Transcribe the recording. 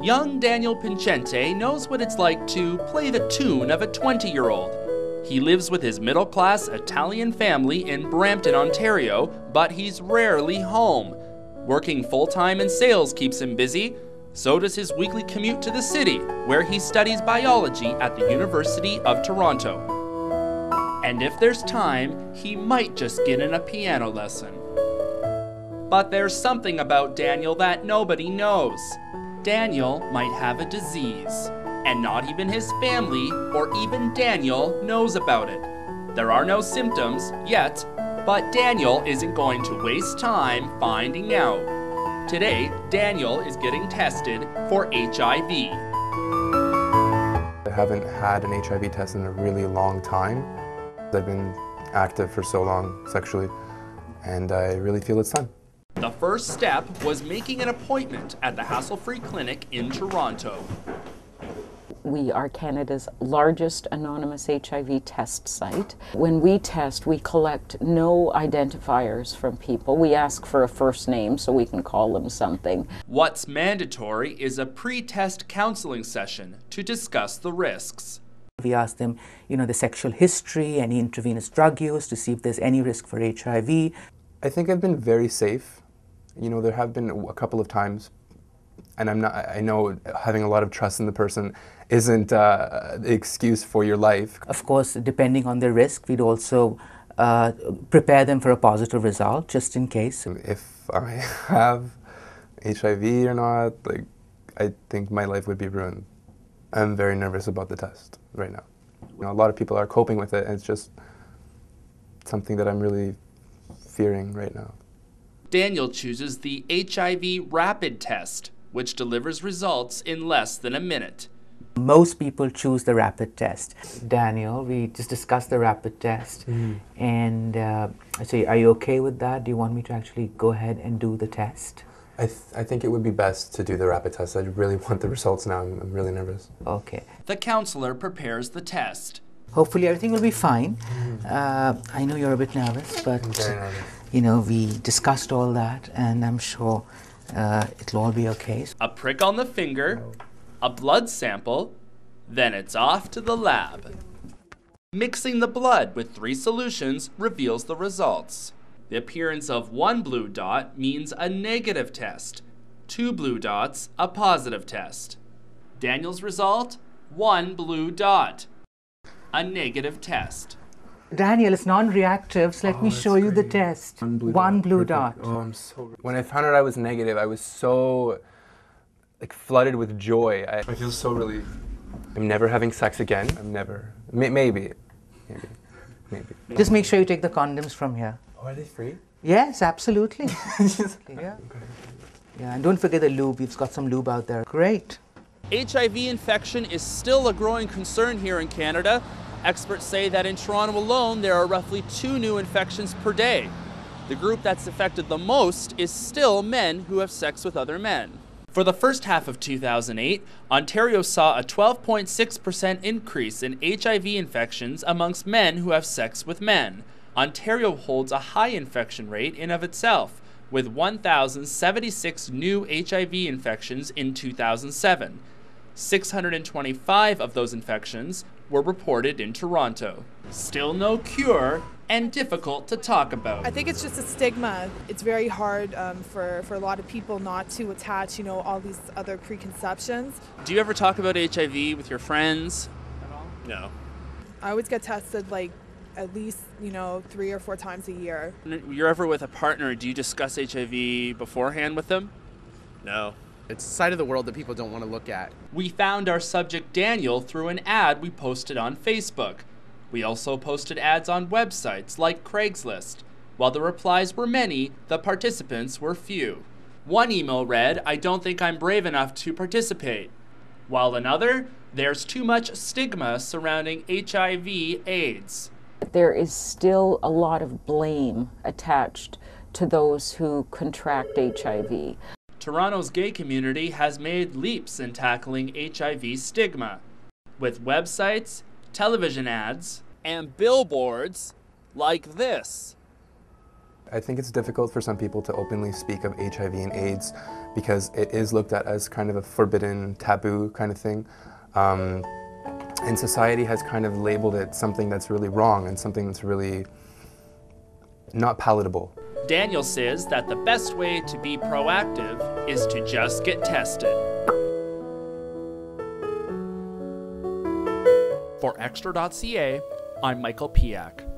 Young Daniel Pincente knows what it's like to play the tune of a 20-year-old. He lives with his middle-class Italian family in Brampton, Ontario, but he's rarely home. Working full-time in sales keeps him busy. So does his weekly commute to the city, where he studies biology at the University of Toronto. And if there's time, he might just get in a piano lesson. But there's something about Daniel that nobody knows. Daniel might have a disease, and not even his family or even Daniel knows about it. There are no symptoms yet, but Daniel isn't going to waste time finding out. Today, Daniel is getting tested for HIV. I haven't had an HIV test in a really long time. I've been active for so long sexually, and I really feel it's time. The first step was making an appointment at the hassle-free clinic in Toronto. We are Canada's largest anonymous HIV test site. When we test, we collect no identifiers from people. We ask for a first name so we can call them something. What's mandatory is a pre-test counseling session to discuss the risks. We ask them, the sexual history, any intravenous drug use to see if there's any risk for HIV. I think I've been very safe. There have been a couple of times, and I know having a lot of trust in the person isn't the excuse for your life. Of course, depending on the risk, we'd also prepare them for a positive result, just in case. If I have HIV or not, I think my life would be ruined. I'm very nervous about the test right now. A lot of people are coping with it, and it's just something that I'm really fearing right now. Daniel chooses the HIV rapid test, which delivers results in less than a minute. Most people choose the rapid test. Daniel, we just discussed the rapid test, and I say, are you okay with that? Do you want me to actually go ahead and do the test? I think it would be best to do the rapid test. I really want the results now. I'm really nervous. Okay. The counselor prepares the test. Hopefully everything will be fine. I know you're a bit nervous, but I'm very nervous. We discussed all that, and I'm sure it'll all be okay. A prick on the finger, a blood sample, then it's off to the lab. Mixing the blood with 3 solutions reveals the results. The appearance of 1 blue dot means a negative test, 2 blue dots, a positive test. Daniel's result, 1 blue dot, a negative test. Daniel, it's non-reactive, so let me show you the test. One blue dot. Oh, when I found out I was negative, I was so flooded with joy. I feel so relieved. I'm never having sex again. I'm never. Maybe. Just make sure you take the condoms from here. Oh, are they free? Yes, absolutely. Yeah. Yeah, and don't forget the lube. We've got some lube out there. Great. HIV infection is still a growing concern here in Canada. Experts say that in Toronto alone, there are roughly 2 new infections per day. The group that's affected the most is still men who have sex with other men. For the first half of 2008, Ontario saw a 12.6% increase in HIV infections amongst men who have sex with men. Ontario holds a high infection rate in of itself, with 1,076 new HIV infections in 2007. 625 of those infections were reported in Toronto. Still no cure and difficult to talk about. I think it's just a stigma. It's very hard for a lot of people not to attach, all these other preconceptions. Do you ever talk about HIV with your friends at all? No. I always get tested at least, 3 or 4 times a year. When you're ever with a partner, do you discuss HIV beforehand with them? No. It's a side of the world that people don't want to look at. We found our subject Daniel through an ad we posted on Facebook. We also posted ads on websites like Craigslist. While the replies were many, the participants were few. One email read, "I don't think I'm brave enough to participate." While another, "There's too much stigma surrounding HIV/AIDS." There is still a lot of blame attached to those who contract HIV. Toronto's gay community has made leaps in tackling HIV stigma, with websites, television ads, and billboards like this. I think it's difficult for some people to openly speak of HIV and AIDS because it is looked at as kind of a forbidden, taboo kind of thing. And society has kind of labeled it something that's really wrong and something that's really not palatable. Daniel says that the best way to be proactive is to just get tested. For Xtra.ca, I'm Michael Pihach.